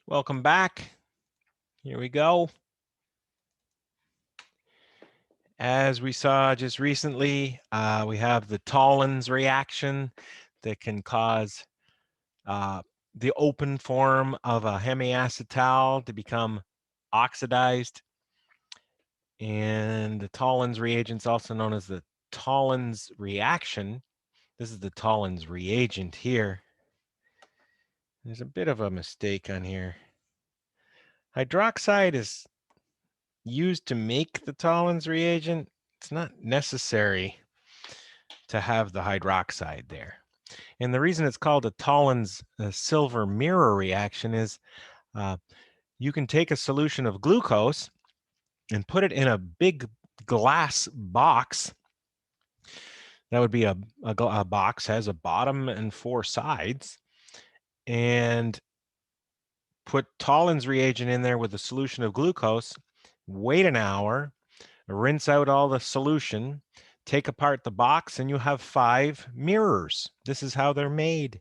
Welcome back. Here we go. As we saw just recently, we have the Tollens reaction that can cause the open form of a hemiacetal to become oxidized. And the Tollens reagent is also known as the Tollens reaction. This is the Tollens reagent here. There's a bit of a mistake on here. Hydroxide is used to make the Tollens reagent. It's not necessary to have the hydroxide there. And the reason it's called a Tollens silver mirror reaction is you can take a solution of glucose and put it in a big glass box. That would be a box, has a bottom and 4 sides, and put Tollens reagent in there with a solution of glucose, wait an hour, rinse out all the solution, take apart the box, and you have 5 mirrors. This is how they're made.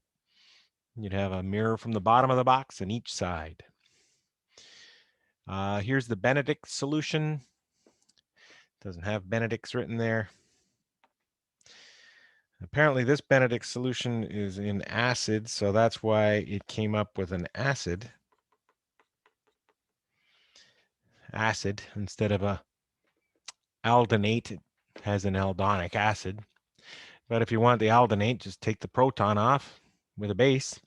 You'd have a mirror from the bottom of the box on each side. Here's the Benedict solution. Doesn't have Benedict's written there. Apparently this Benedict solution is in acid, so that's why it came up with an acid instead of a aldanate. It has an aldonic acid. But if you want the aldanate, just take the proton off with a base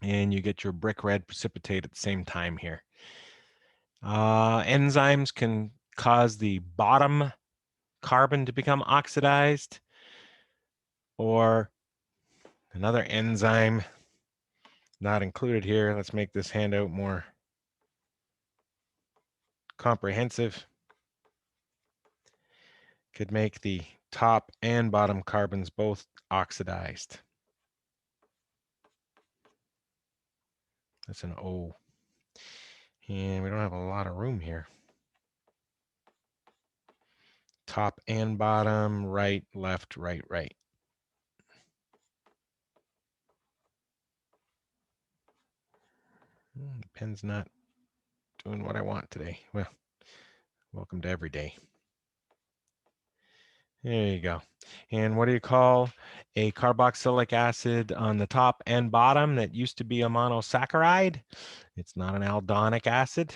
and you get your brick red precipitate at the same time here. Enzymes can cause the bottom carbon to become oxidized, or another enzyme not included here. Let's make this handout more comprehensive. Could make the top and bottom carbons both oxidized. That's an O. And we don't have a lot of room here. Top and bottom, right, left, right, right. The pen's not doing what I want today. Well, welcome to every day. There you go. And what do you call a carboxylic acid on the top and bottom that used to be a monosaccharide? It's not an aldonic acid.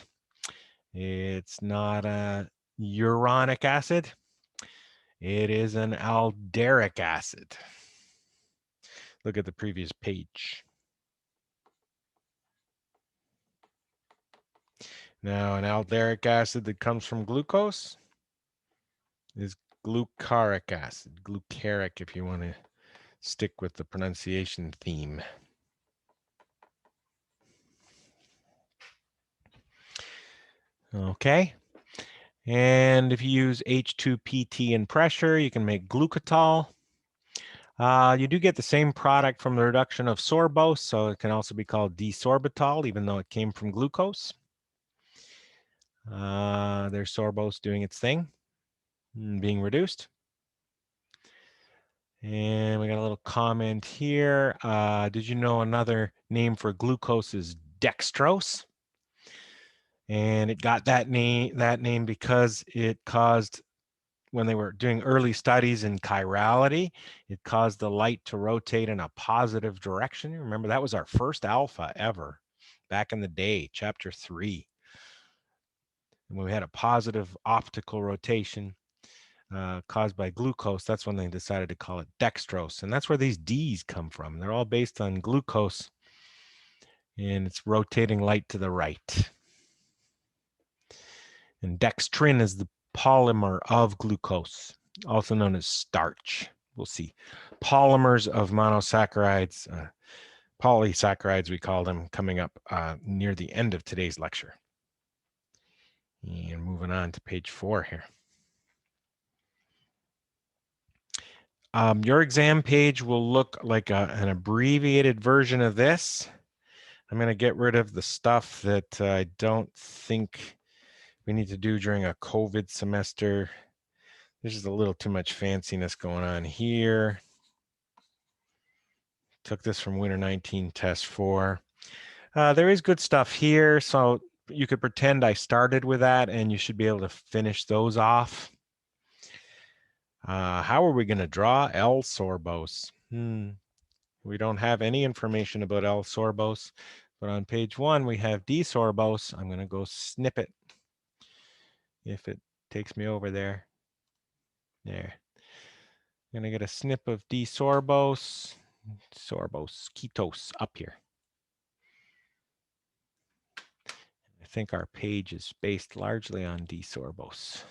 It's not a uronic acid. It is an alderic acid. Look at the previous page. Now, an alderic acid that comes from glucose is glucaric acid, glucaric if you want to stick with the pronunciation theme. Okay. And if you use H2PT in pressure, you can make glucotol. You do get the same product from the reduction of sorbos, so it can also be called desorbitol, even though it came from glucose. There's sorbos doing its thing, being reduced. And we got a little comment here. Did you know another name for glucose is dextrose? And it got that name because it caused, when they were doing early studies in chirality, it caused the light to rotate in a positive direction. Remember, that was our first alpha ever back in the day, chapter 3. And when we had a positive optical rotation caused by glucose, that's when they decided to call it dextrose. And that's where these D's come from. They're all based on glucose, and it's rotating light to the right. And dextrin is the polymer of glucose, also known as starch. We'll see polymers of monosaccharides, polysaccharides we call them, coming up near the end of today's lecture. And moving on to page 4 here. Your exam page will look like an abbreviated version of this. I'm going to get rid of the stuff that I don't think we need to do during a COVID semester. There's just a little too much fanciness going on here. Took this from Winter 19 Test 4. There is good stuff here. So you could pretend I started with that and you should be able to finish those off. How are we going to draw L-sorbose? We don't have any information about L-sorbose, but on page 1 we have D-sorbose. I'm going to go snip it if it takes me over there. There. I'm going to get a snip of D-sorbose, sorbose, ketose up here. I think our page is based largely on D-sorbose.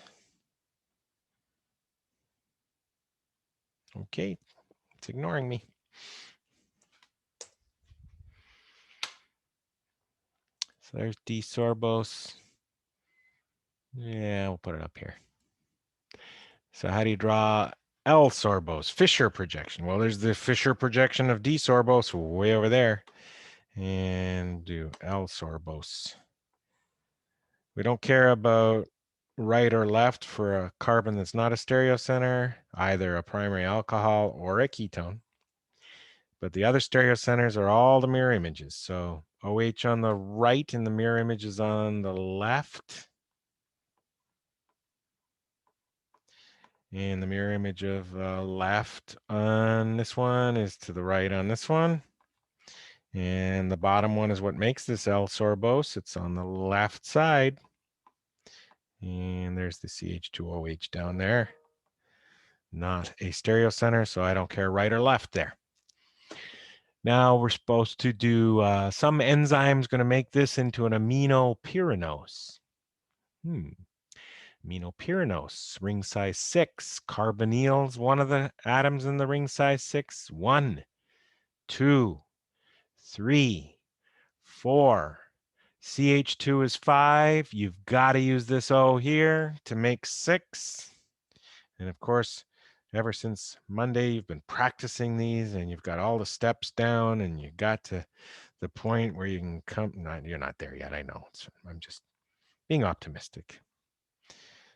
Okay, it's ignoring me. So there's D-sorbose. Yeah, we'll put it up here. So how do you draw L-sorbose? Fischer projection. Well, there's the Fischer projection of D-sorbose way over there. And do L-sorbose. We don't care about right or left for a carbon that's not a stereocenter, either a primary alcohol or a ketone. But the other stereocenters are all the mirror images. So OH on the right and the mirror image is on the left. And the mirror image of left on this one is to the right on this one. And the bottom one is what makes this L-sorbose. It's on the left side. And there's the CH2OH down there. Not a stereocenter, so I don't care right or left there. Now we're supposed to do some enzyme's going to make this into an aminopyranose. Aminopyranose, ring size 6. Carbonyls, one of the atoms in the ring size 6. 1, 2, 3, 4. CH2 is 5. You've got to use this O here to make 6. And of course, ever since Monday, you've been practicing these and you've got all the steps down and you got to the point where you can come. You're not there yet. I know. I'm just being optimistic.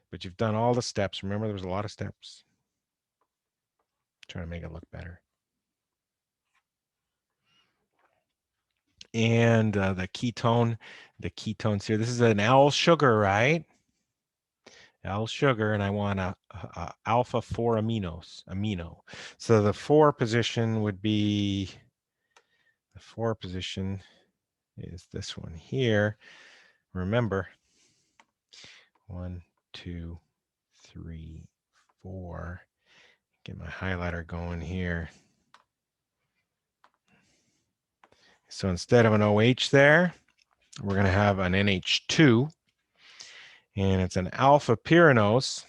But you've done all the steps. Remember, there was a lot of steps. Trying to make it look better. And the ketones here. This is an L sugar, right? L sugar, and I want a alpha 4 amino. So the 4 position would be, the 4 position is this one here. Remember, 1, 2, 3, 4. Get my highlighter going here. So instead of an OH there, we're going to have an NH2, and it's an alpha pyranose.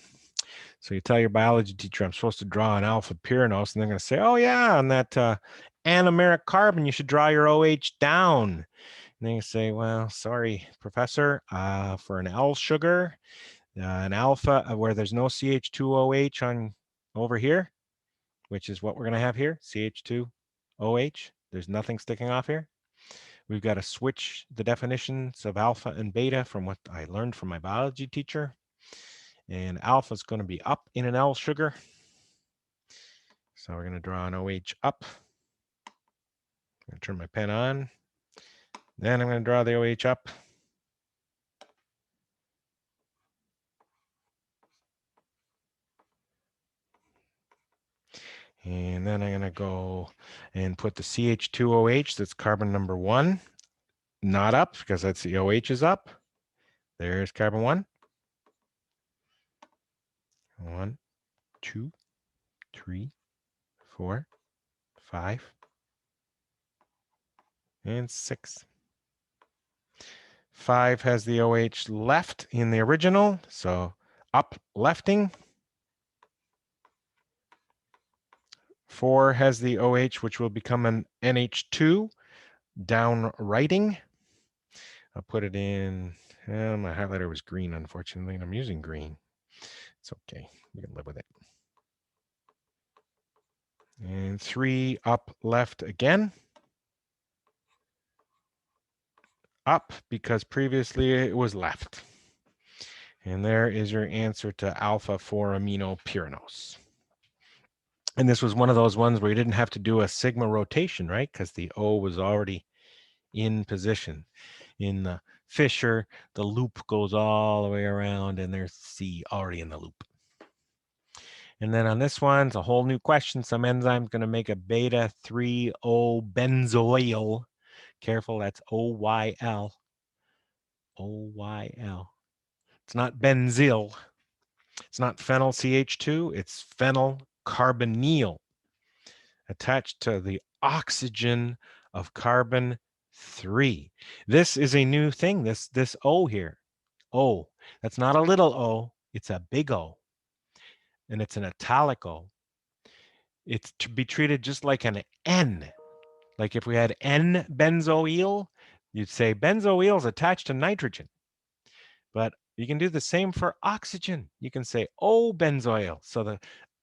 So you tell your biology teacher, I'm supposed to draw an alpha pyranose, and they're going to say, oh yeah, on that anomeric carbon, you should draw your OH down. And then you say, well, sorry, professor, for an L sugar, an alpha where there's no CH2OH on over here, which is what we're going to have here, CH2OH. There's nothing sticking off here. We've got to switch the definitions of alpha and beta from what I learned from my biology teacher. And alpha is going to be up in an L sugar. So we're going to draw an OH up. I'm going to turn my pen on. Then I'm going to draw the OH up. And then I'm going to go and put the CH2OH, that's carbon number 1, not up because that's the OH is up. There's carbon 1. 1, 2, 3, 4, 5, and 6. 5 has the OH left in the original, so up lefting. 4 has the OH, which will become an NH2, down righting. I'll put it in, my highlighter was green, unfortunately, and I'm using green. It's okay, we can live with it. And 3 up left again. Up because previously it was left. And there is your answer to alpha 4 aminopyranose. And this was one of those ones where you didn't have to do a sigma rotation, right? Because the O was already in position. In the Fischer, the loop goes all the way around and there's C already in the loop. And then on this one, it's a whole new question. Some enzyme's going to make a beta 3-O benzoyl. Careful, that's OYL. OYL. It's not benzyl. It's not phenyl CH2. It's phenyl carbonyl attached to the oxygen of carbon 3. This is a new thing, this O here. O. That's not a little o, it's a big O. And it's an italic O. It's to be treated just like an N. Like if we had N-benzoyl, you'd say benzoyl is attached to nitrogen. But you can do the same for oxygen. You can say O-benzoyl. So the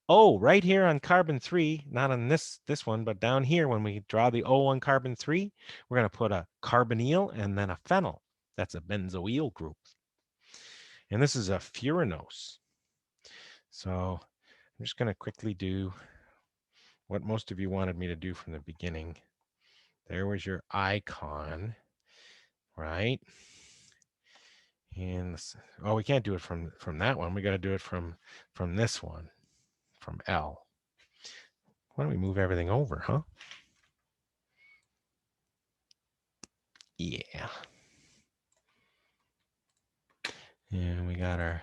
O right here on carbon 3, not on this one, but down here when we draw the O on carbon 3, we're going to put a carbonyl and then a phenyl. That's a benzoyl group. And this is a furanose. So I'm just going to quickly do what most of you wanted me to do from the beginning. There was your icon, right? And oh, we can't do it from that one. We got to do it from this one, from L. Why don't we move everything over, huh? Yeah. And we got our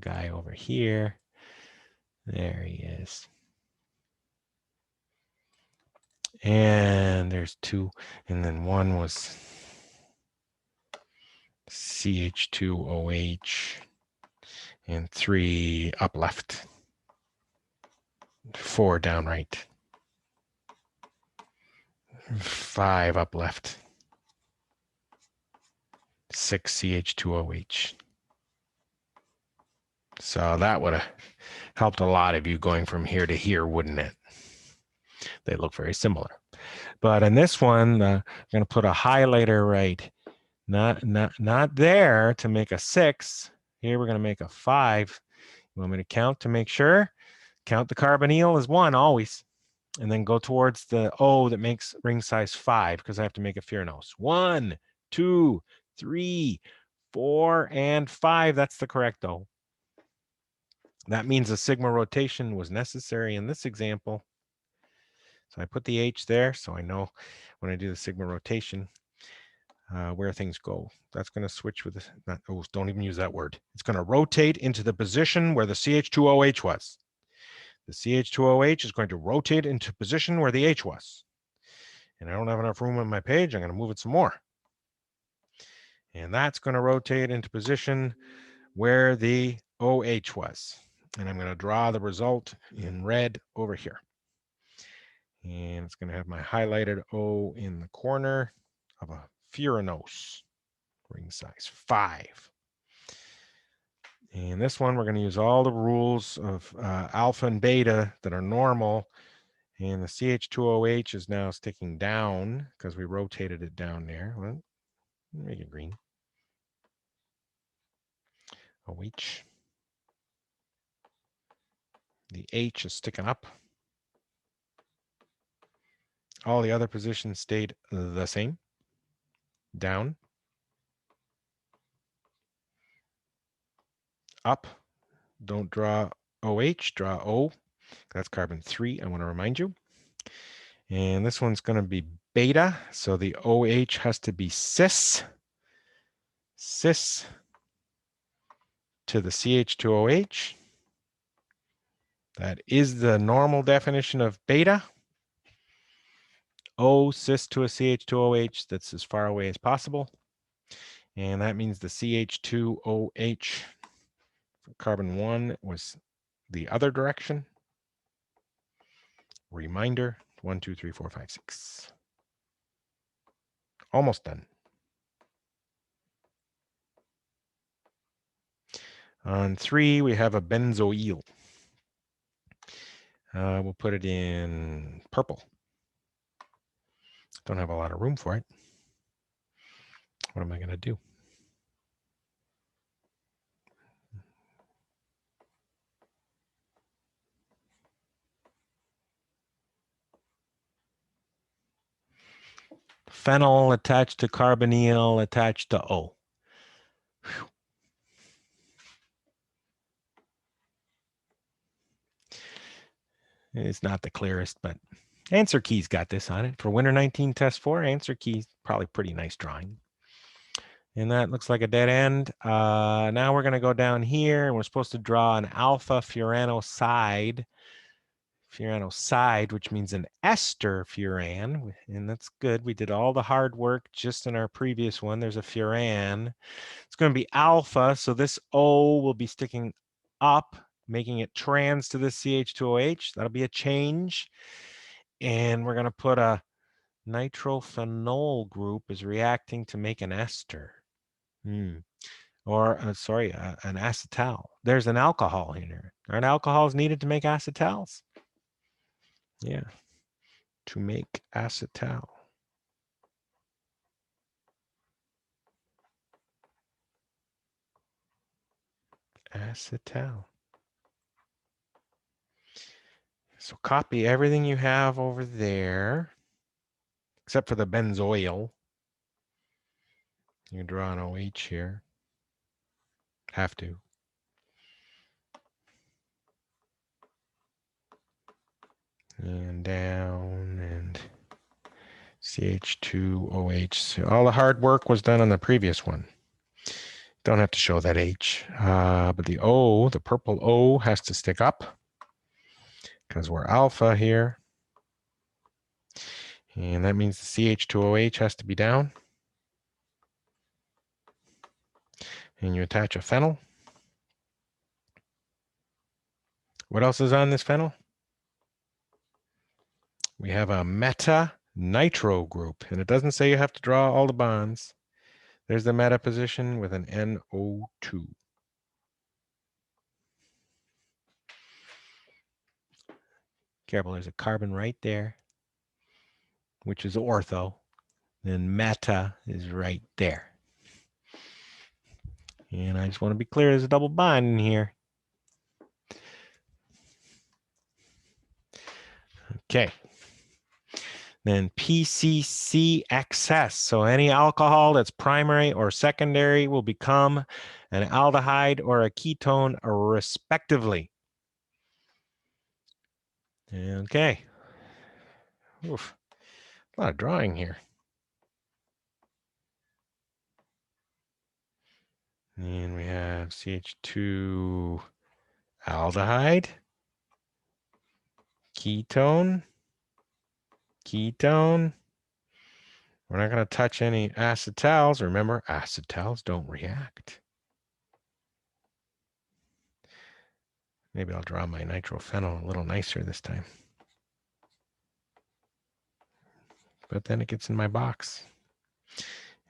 guy over here. There he is. And there's 2, and then 1 was CH2OH, and 3 up left, 4 down right, 5 up left, 6 CH2OH. So that would have helped a lot of you going from here to here, wouldn't it? They look very similar. But in this one, I'm going to put a highlighter right, not there to make a 6. Here we're going to make a 5. You want me to count to make sure? Count the carbonyl as 1 always. And then go towards the O that makes ring size 5 because I have to make a furanose. 1, 2, 3, 4, and 5. That's the correct O. That means a sigma rotation was necessary in this example. So I put the H there so I know when I do the sigma rotation where things go. That's going to switch with this. Don't even use that word. It's going to rotate into the position where the CH2OH was. The CH2OH is going to rotate into position where the H was. And I don't have enough room on my page. I'm going to move it some more. And that's going to rotate into position where the OH was. And I'm going to draw the result in red over here. And it's going to have my highlighted O in the corner of a furanose, ring size 5. And this one, we're going to use all the rules of alpha and beta that are normal. And the CH2OH is now sticking down because we rotated it down there. Well, make it green. OH. The H is sticking up. All the other positions stayed the same. Down. Up. Don't draw OH, draw O. That's carbon 3, I want to remind you. And this one's going to be beta, so the OH has to be cis. Cis to the CH2OH. That is the normal definition of beta. O cis to a CH2OH, that's as far away as possible. And that means the CH2OH for carbon 1 was the other direction. Reminder, 1, 2, 3, 4, 5, 6. Almost done. On 3, we have a benzoyl. We'll put it in purple. Don't have a lot of room for it. What am I going to do? phenyl attached to carbonyl attached to O. Whew. It's not the clearest, but answer key's got this on it. For Winter 19 Test 4, answer key's probably pretty nice drawing. And that looks like a dead end. Now we're going to go down here, and we're supposed to draw an alpha furanoside, which means an ester furan, and that's good. We did all the hard work just in our previous one. There's a furan. It's going to be alpha, so this O will be sticking up, making it trans to this CH2OH. That'll be a change. And we're going to put a nitrophenol group is reacting to make an ester. Or, an acetal. There's an alcohol in here. Aren't alcohols needed to make acetals? Yeah, to make acetal. Acetal. So copy everything you have over there, except for the benzoyl. You draw an OH here. Have to. And down, and CH2OH. So all the hard work was done on the previous one. Don't have to show that H. But the O, the purple O, has to stick up because we're alpha here. And that means the CH2OH has to be down. And you attach a phenyl. What else is on this phenyl? We have a meta nitro group, and it doesn't say you have to draw all the bonds. There's the meta position with an NO2. Careful, there's a carbon right there, which is ortho. Then meta is right there. And I just want to be clear, there's a double bond in here. Okay. Then PCC excess. So any alcohol that's primary or secondary will become an aldehyde or a ketone respectively. Okay. Oof. A lot of drawing here. And we have CH2 aldehyde, ketone, ketone. We're not going to touch any acetals. Remember, acetals don't react. Maybe I'll draw my nitrophenol a little nicer this time. But then it gets in my box.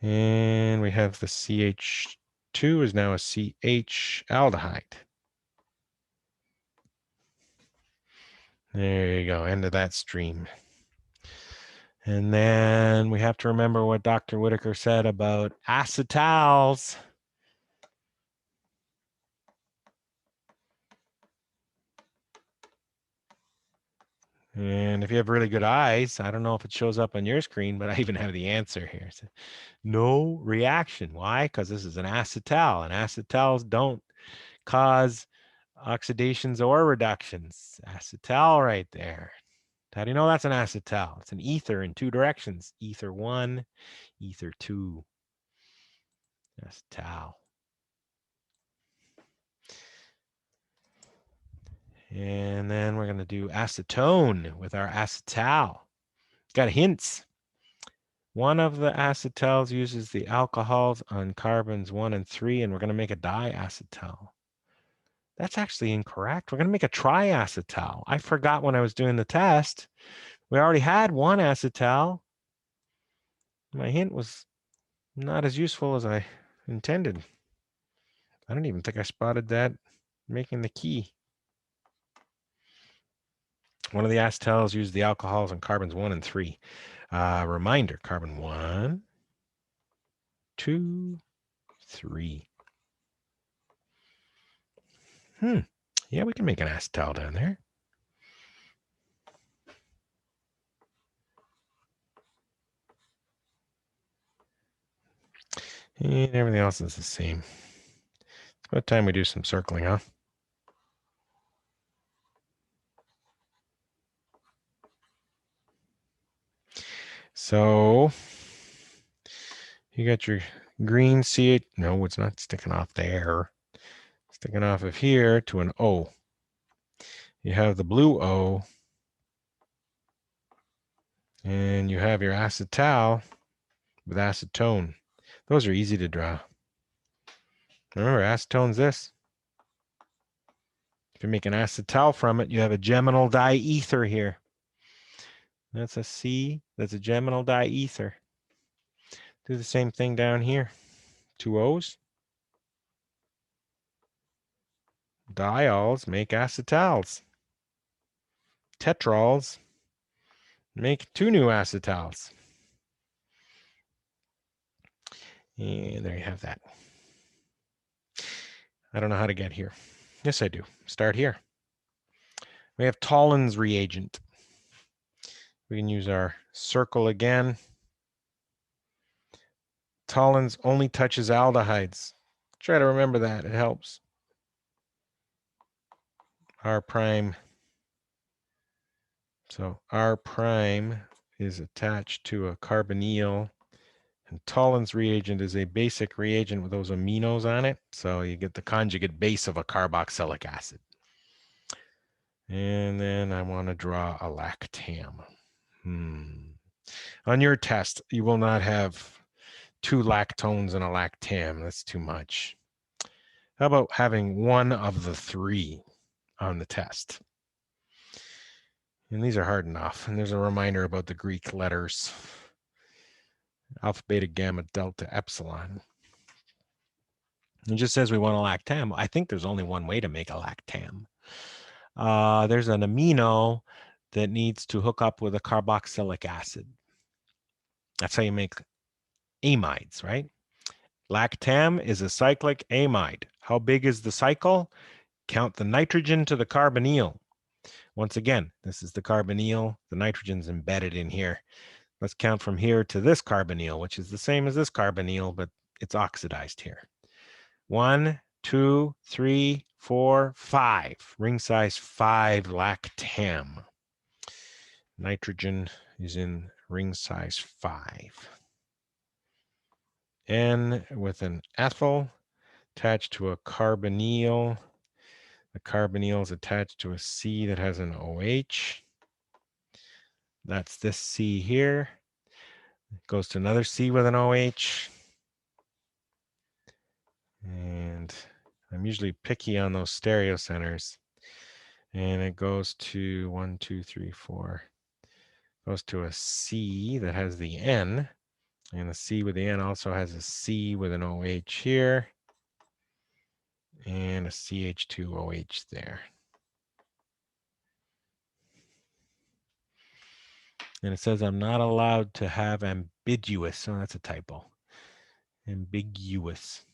And we have the CH2 is now a CH aldehyde. There you go, end of that stream. And then we have to remember what Dr. Whitaker said about acetals. And if you have really good eyes, I don't know if it shows up on your screen, but I even have the answer here. So, no reaction. Why? Because this is an acetal, and acetals don't cause oxidations or reductions. Acetal right there. How do you know that's an acetal? It's an ether in two directions. Ether 1, ether 2. Acetal. And then we're going to do acetone with our acetal. Got hints. One of the acetals uses the alcohols on carbons 1 and 3, and we're going to make a diacetal. That's actually incorrect. We're going to make a triacetal. I forgot when I was doing the test. We already had one acetal. My hint was not as useful as I intended. I don't even think I spotted that making the key. One of the acetals used the alcohols on carbons 1 and 3. Reminder, carbon 1, 2, 3. Yeah, we can make an acetal down there. And everything else is the same. It's about time we do some circling, huh? So you got your green CH. No, it's not sticking off there. Sticking off of here to an O. You have the blue O. And you have your acetal with acetone. Those are easy to draw. Remember, acetone's this. If you make an acetal from it, you have a geminal diether here. That's a C. That's a geminal diether. Do the same thing down here. Two O's. Diols make acetals. Tetrals make two new acetals. And there you have that. I don't know how to get here. Yes, I do. Start here. We have Tollens reagent. We can use our circle again. Tollens only touches aldehydes. Try to remember that. It helps. R prime. So R prime is attached to a carbonyl. And Tollens reagent is a basic reagent with those aminos on it. So you get the conjugate base of a carboxylic acid. And then I want to draw a lactam. On your test, you will not have two lactones and a lactam. That's too much. How about having one of the three on the test? And these are hard enough. And there's a reminder about the Greek letters. Alpha, beta, gamma, delta, epsilon. It just says we want a lactam. I think there's only one way to make a lactam. There's an amino that needs to hook up with a carboxylic acid. That's how you make amides, right? Lactam is a cyclic amide. How big is the cycle? Count the nitrogen to the carbonyl. Once again, this is the carbonyl. The nitrogen's embedded in here. Let's count from here to this carbonyl, which is the same as this carbonyl, but it's oxidized here. 1, 2, 3, 4, 5. Ring size 5 lactam. Nitrogen is in ring size 5. N with an ethyl attached to a carbonyl. The carbonyl is attached to a C that has an OH. That's this C here. It goes to another C with an OH. And I'm usually picky on those stereocenters. And it goes to 1, 2, 3, 4. Goes to a C that has the N. And the C with the N also has a C with an OH here. And a CH2OH there. And it says I'm not allowed to have ambiguous. Oh, that's a typo. Ambiguous.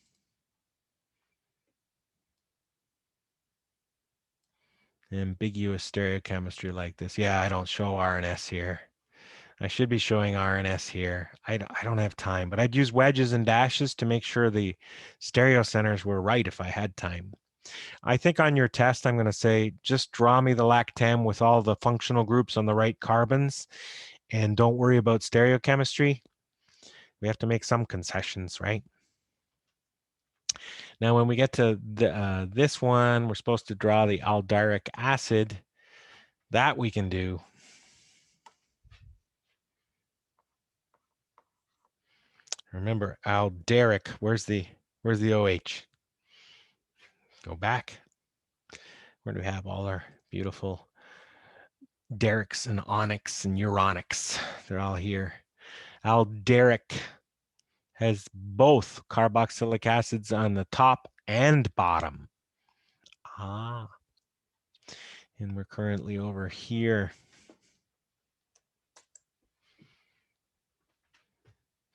Ambiguous stereochemistry like this. Yeah, I don't show R and S here. I should be showing R and S here. I don't have time, but I'd use wedges and dashes to make sure the stereocenters were right if I had time. I think on your test, I'm going to say, just draw me the lactam with all the functional groups on the right carbons, and don't worry about stereochemistry. We have to make some concessions, right? Now, when we get to this one, we're supposed to draw the alderic acid. That we can do. Remember, alderic, where's the OH? Go back. Where do we have all our beautiful derics and onyx and uronics? They're all here. Alderic has both carboxylic acids on the top and bottom. Ah. And we're currently over here.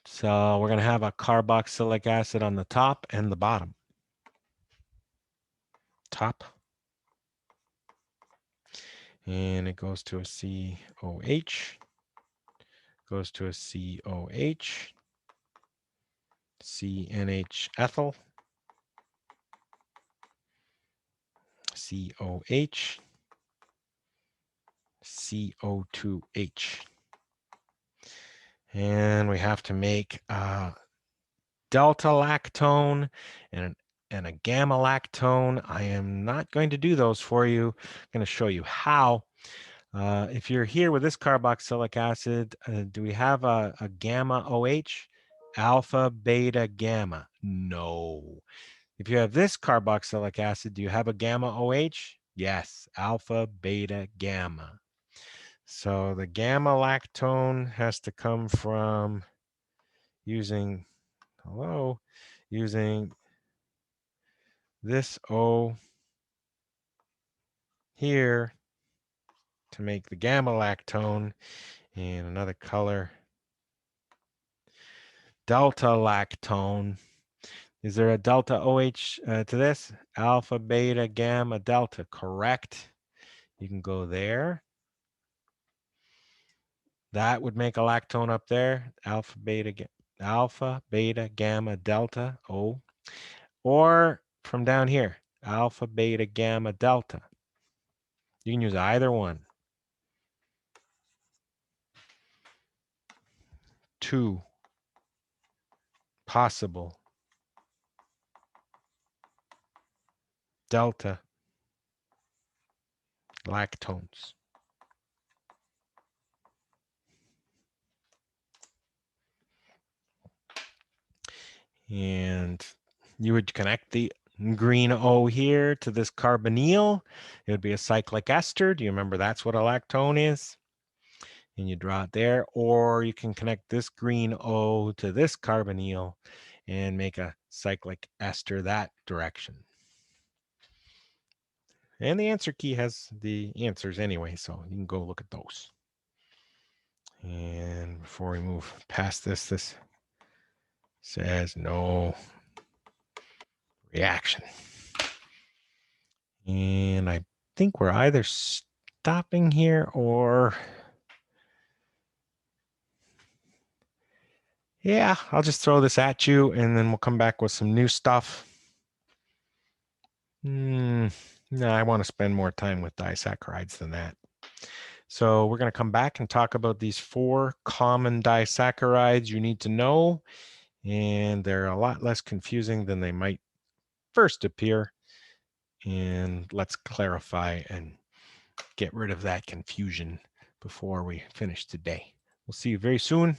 So we're going to have a carboxylic acid on the top and the bottom. Top. And it goes to a COH. Goes to a COH. CNH ethyl, COH, CO2H. And we have to make delta lactone and a gamma lactone. I am not going to do those for you. I'm going to show you how. If you're here with this carboxylic acid, do we have a gamma OH? Alpha, beta, gamma? No. If you have this carboxylic acid, do you have a gamma OH? Yes, alpha, beta, gamma. So the gamma lactone has to come from using this O here to make the gamma lactone, and another color, delta lactone. Is there a delta OH to this? Alpha, beta, gamma, delta, correct? You can go there. That would make a lactone up there, alpha, beta, gamma, delta, O. Or from down here, alpha, beta, gamma, delta. You can use either one. 2 possible delta lactones. And you would connect the green O here to this carbonyl. It would be a cyclic ester. Do you remember that's what a lactone is? And you draw it there. Or you can connect this green O to this carbonyl and make a cyclic ester that direction. And the answer key has the answers anyway, so you can go look at those. And before we move past this, this says no reaction. And I think we're either stopping here or, yeah, I'll just throw this at you and then we'll come back with some new stuff. No, I want to spend more time with disaccharides than that. So we're going to come back and talk about these 4 common disaccharides you need to know. And they're a lot less confusing than they might first appear. And let's clarify and get rid of that confusion before we finish today. We'll see you very soon.